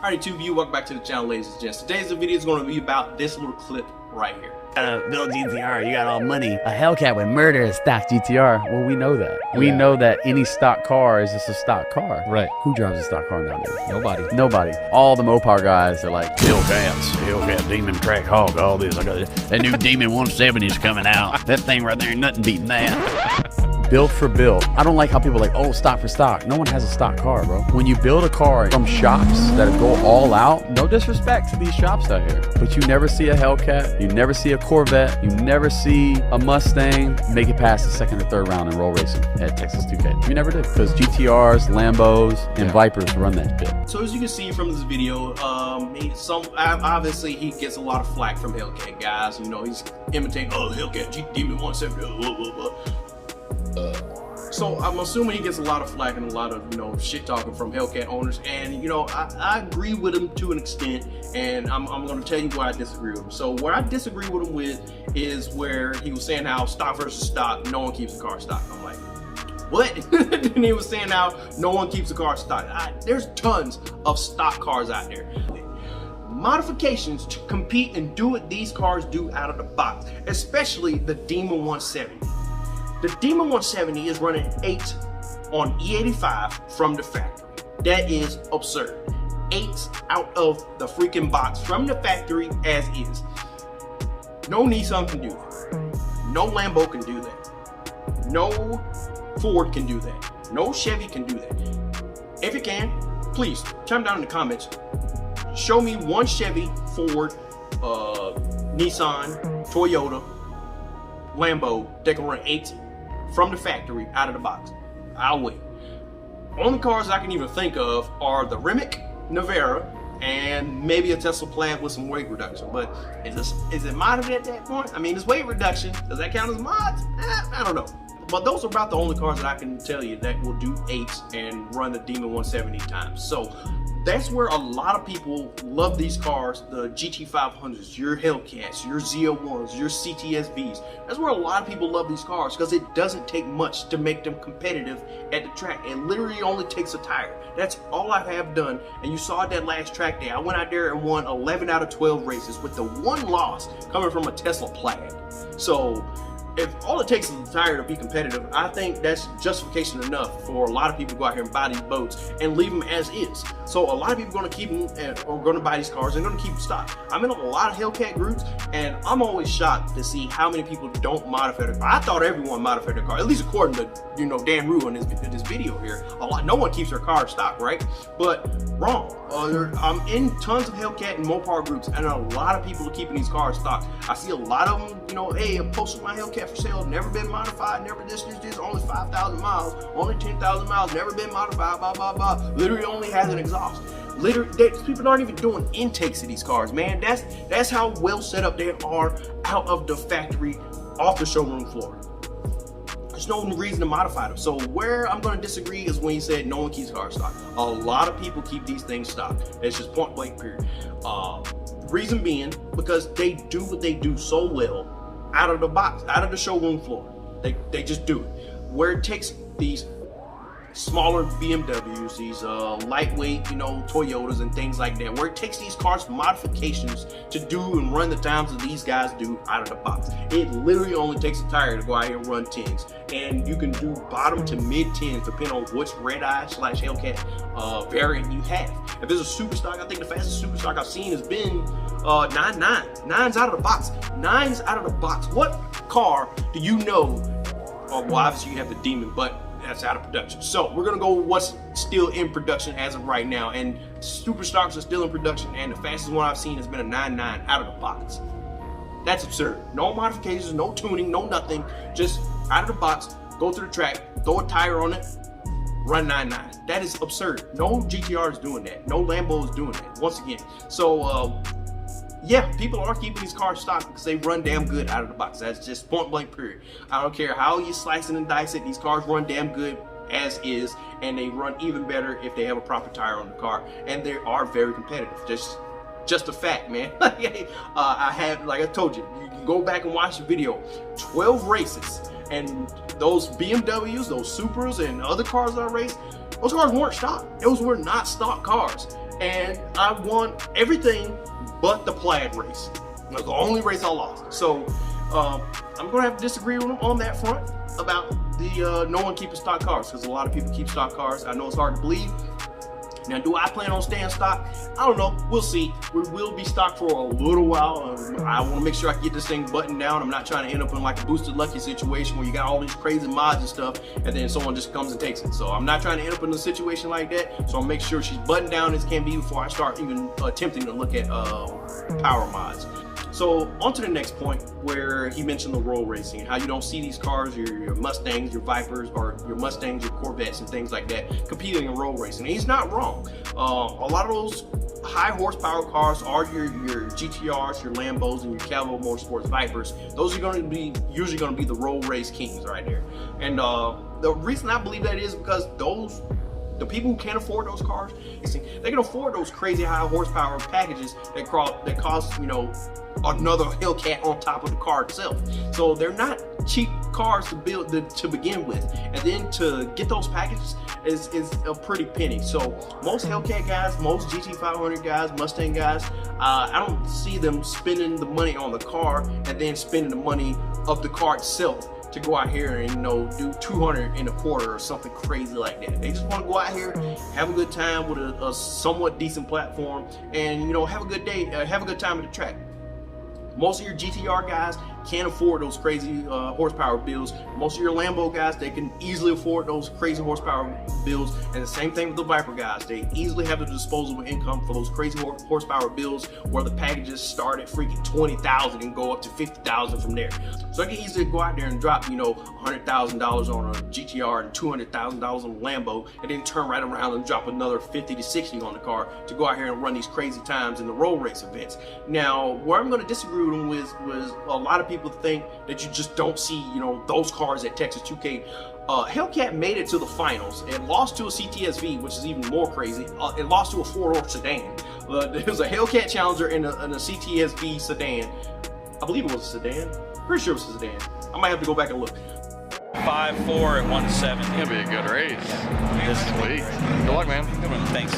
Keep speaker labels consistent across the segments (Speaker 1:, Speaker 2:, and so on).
Speaker 1: Alright, YouTube view, welcome back to the channel, ladies and gents. Today's video is going to be about this little clip right here.
Speaker 2: Build GTR, you got all money. A Hellcat would murder a stock GTR. Well, we know that. We know that any stock car is just a stock car.
Speaker 3: Right.
Speaker 2: Who drives a stock car nowadays?
Speaker 3: Nobody.
Speaker 2: Nobody. All the Mopar guys are like, Hellcat, Demon, Track Hog, all this. I got that new Demon 170 is coming out. That thing right there, nothing beating that. Build for build. I don't like how people are like, oh, stock for stock. No one has a stock car, bro. When you build a car from shops that go all out, no disrespect to these shops out here, but you never see a Hellcat, you never see a Corvette, you never see a Mustang make it past the second or third round in roll racing at Texas 2K. You never did, because GTRs, Lambos, and Vipers run that shit.
Speaker 1: So as you can see from this video, obviously he gets a lot of flack from Hellcat guys. You know, he's imitating, oh, Hellcat Demon 170, blah, blah, blah. So I'm assuming he gets a lot of flack and a lot of, you know, shit talking from Hellcat owners, and you know, I agree with him to an extent, and I'm going to tell you where I disagree with him. So where I disagree with him with is where he was saying how stock versus stock, no one keeps a car stock. I'm like, what? And he was saying how no one keeps a car stock. There's tons of stock cars out there. Modifications to compete and do what these cars do out of the box, especially the Demon 170. The Demon 170 is running 8 on E85 from the factory. That is absurd. 8 out of the freaking box from the factory as is. No Nissan can do that. No Lambo can do that. No Ford can do that. No Chevy can do that. If you can, please chime down in the comments. Show me one Chevy, Ford, Nissan, Toyota, Lambo that can run 8 from the factory out of the box. I'll wait. Only cars I can even think of are the Rimac, Navara, and maybe a Tesla Plaid with some weight reduction. But is it modded at that point? I mean, it's weight reduction. Does that count as mods? I don't know. But those are about the only cars that I can tell you that will do 8s and run the Demon 170 times. So that's where a lot of people love these cars, the GT500s, your Hellcats, your Z01s, your CTSVs. That's where a lot of people love these cars, because it doesn't take much to make them competitive at the track. It literally only takes a tire. That's all I have done, and you saw it that last track day. I went out there and won 11 out of 12 races with the one loss coming from a Tesla Plaid. So if all it takes is a tire to be competitive, I think that's justification enough for a lot of people to go out here and buy these boats and leave them as is. So a lot of people are going to keep them, or going to buy these cars and going to keep them stock. I'm in a lot of Hellcat groups, and I'm always shocked to see how many people don't modify their car. I thought everyone modified their car, at least according to, you know, Danrue in this video here. No one keeps their car stock, right? But wrong. I'm in tons of Hellcat and Mopar groups, and a lot of people are keeping these cars stock. I see a lot of them, you know, hey, I'm posting my Hellcat for sale, never been modified, never this, only 5,000 miles, only 10,000 miles, never been modified, blah, blah, blah. Literally only has an exhaust. Literally, people aren't even doing intakes of these cars, man. That's how well set up they are out of the factory, off the showroom floor. There's no reason to modify them. So where I'm going to disagree is when you said no one keeps car stock. A lot of people keep these things stock. It's just point blank period. Reason being, because they do what they do so well out of the box, out of the showroom floor. They just do it. Where it takes these smaller BMWs, these lightweight, you know, Toyotas and things like that, where it takes these cars modifications to do and run the times that these guys do out of the box. It literally only takes a tire to go out here and run 10s, and you can do bottom to mid 10s depending on which red eye / Hellcat variant you have. If it's a super stock, I think the fastest super stock I've seen has been 9.9. 9's out of the box. 9's out of the box. What car do you know? Well, obviously you have the Demon, but that's out of production. So we're gonna go with what's still in production as of right now, and super stocks are still in production, and the fastest one I've seen has been a 9.9 out of the box. That's absurd. No modifications, no tuning, no nothing. Just out of the box, go to the track, throw a tire on it, run 9.9. That is absurd. No GTR is doing that. No Lambo is doing that. Once again, so yeah, people are keeping these cars stock because they run damn good out of the box. That's just point blank period. I don't care how you slice it and dice it, these cars run damn good as is, and they run even better if they have a proper tire on the car, and they are very competitive. Just a fact, man. I have, like I told you, you can go back and watch the video. 12 races, and those BMWs, those Supras, and other cars that I raced, those cars weren't stock. Those were not stock cars. and I won everything but the plaid race. It was the only race I lost. So I'm gonna have to disagree with him on that front about the no one keeping stock cars, because a lot of people keep stock cars. I know it's hard to believe. Now, do I plan on staying stock? I don't know. We'll see. We will be stock for a little while. I want to make sure I get this thing buttoned down. I'm not trying to end up in like a boosted lucky situation where you got all these crazy mods and stuff, and then someone just comes and takes it. So I'm not trying to end up in a situation like that. So I'll make sure she's buttoned down as can be before I start even attempting to look at power mods. So on to the next point, where he mentioned the roll racing, how you don't see these cars, your Mustangs, your Vipers, or your Mustangs, your Corvettes, and things like that competing in roll racing. And he's not wrong. A lot of those high horsepower cars are your GTRs, your Lambos, and your Calvo Motorsports Vipers. Those are going to be usually going to be the roll race kings right there. And the reason I believe that is because the people who can't afford those cars, they can afford those crazy high horsepower packages that cost, you know, another Hellcat on top of the car itself. So they're not cheap cars to build to begin with, and then to get those packages is a pretty penny. So most Hellcat guys, most GT500 guys, Mustang guys, I don't see them spending the money on the car and then spending the money of the car itself to go out here and, you know, do 200 in a quarter or something crazy like that. They just want to go out here, have a good time with a somewhat decent platform, and, you know, have a good day, have a good time at the track. Most of your GTR guys can't afford those crazy horsepower builds. Most of your Lambo guys, they can easily afford those crazy horsepower builds. And the same thing with the Viper guys. They easily have the disposable income for those crazy horsepower builds where the packages start at freaking 20,000 and go up to 50,000 from there. So I can easily go out there and drop, you know, $100,000 on a GTR and $200,000 on a Lambo, and then turn right around and drop another 50 to 60 on the car to go out here and run these crazy times in the roll race events. Now, where I'm going to disagree with them was a lot of people think that you just don't see, you know, those cars at Texas 2K. Hellcat made it to the finals and lost to a CTSV, which is even more crazy. It lost to a four-door sedan. There was a Hellcat Challenger and a CTSV sedan. I believe it was a sedan. Pretty sure it was a sedan. I might have to go back and look.
Speaker 3: 5-4 and 170.
Speaker 2: It's gonna be a good race.
Speaker 3: Yeah.
Speaker 2: Sweet. Good luck, man.
Speaker 3: Good one. Thanks.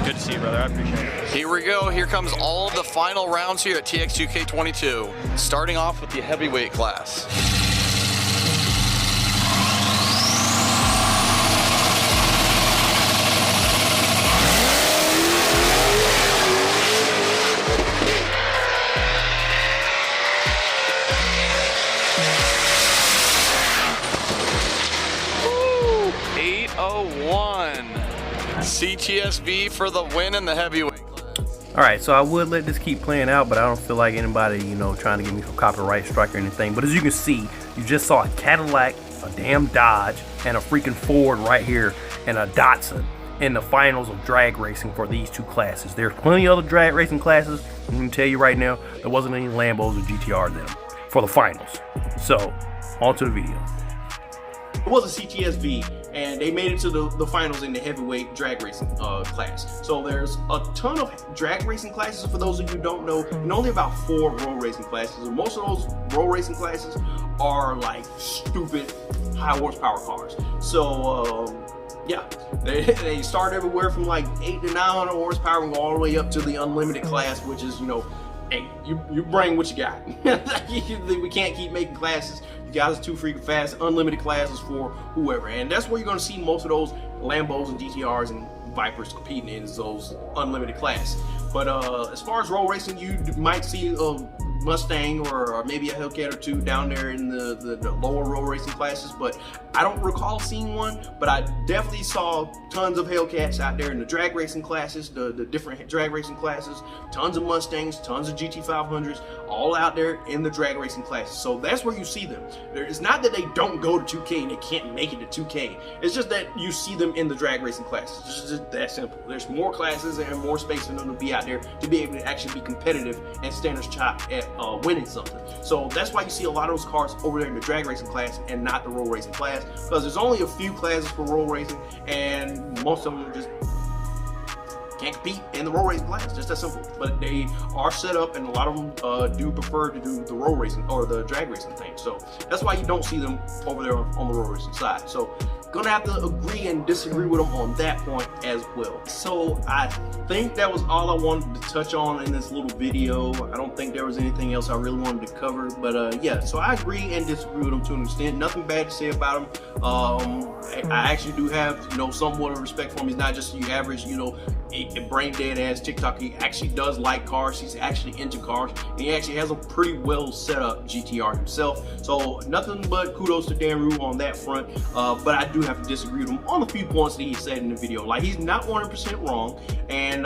Speaker 3: Good to see you, brother. I appreciate it.
Speaker 2: Here we go. Here comes all of the final rounds here at TX2K22. Starting off with the heavyweight class. Woo! 801. CTSV for the win in the heavyweight class.
Speaker 4: Alright, so I would let this keep playing out, but I don't feel like anybody, you know, trying to give me some copyright strike or anything. But as you can see, you just saw a Cadillac, a damn Dodge, and a freaking Ford right here, and a Datsun in the finals of drag racing for these two classes. There's plenty of other drag racing classes. I'm going to tell you right now, there wasn't any Lambos or GTRs in them for the finals. So, on to the video.
Speaker 1: It was a CTSV, and they made it to the finals in the heavyweight drag racing class. So there's a ton of drag racing classes, for those of you who don't know, and only about 4 roll racing classes. And most of those roll racing classes are like stupid high horsepower cars. So yeah, they start everywhere from like 800 to 900 horsepower and go all the way up to the unlimited class, which is, you know, hey, you bring what you got. We can't keep making classes. You guys are too freaking fast. Unlimited classes for whoever, and that's where you're going to see most of those Lambos and GTRs and Vipers competing in those unlimited class. But as far as roll racing, you might see a Mustang or maybe a Hellcat or two down there in the lower roll racing classes, but I don't recall seeing one. But I definitely saw tons of Hellcats out there in the drag racing classes, the different drag racing classes, tons of Mustangs, tons of GT500s, all out there in the drag racing classes. So that's where you see them. It's not that they don't go to 2K and they can't make it to 2K. It's just that you see them in the drag racing classes. It's just that simple. There's more classes and more space for them to be out there to be able to actually be competitive and stand a shot at winning something. So that's why you see a lot of those cars over there in the drag racing class and not the roll racing class, because there's only a few classes for roll racing, and most of them just can't compete in the road racing class. Just that simple. But they are set up, and a lot of them do prefer to do the road racing or the drag racing thing. So that's why you don't see them over there on the road racing side. So gonna have to agree and disagree with them on that point as well. So I think that was all I wanted to touch on in this little video. I don't think there was anything else I really wanted to cover, but yeah, so I agree and disagree with them to an extent. Nothing bad to say about him. I actually do have, you know, somewhat of respect for him. He's not just your average, you know, a brain dead ass TikTok. He actually does like cars. He's actually into cars, and he actually has a pretty well set up GTR himself. So nothing but kudos to Danrue on that front. But I do have to disagree with him on a few points that he said in the video. Like, he's not 100% wrong, and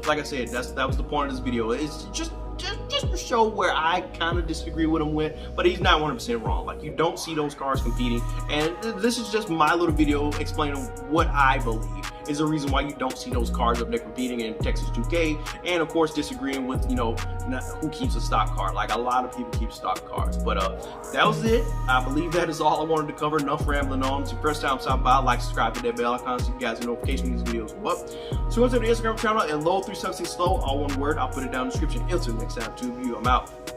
Speaker 1: like I said, that was the point of this video. It's just to show where I kind of disagree with him with, but he's not 100% wrong. Like, you don't see those cars competing, and this is just my little video explaining what I believe is the reason why you don't see those cars up there competing in Texas 2K, and of course disagreeing with, you know, who keeps a stock car. Like, a lot of people keep stock cars. But that was it. I believe that is all I wanted to cover. Enough rambling on. It's your first time stopping by, like, subscribe, hit that bell icon so you guys get notifications when these videos go up. So go to the Instagram channel and low376slow, all one word. I'll put it down in the description. Until next time, to you, I'm out.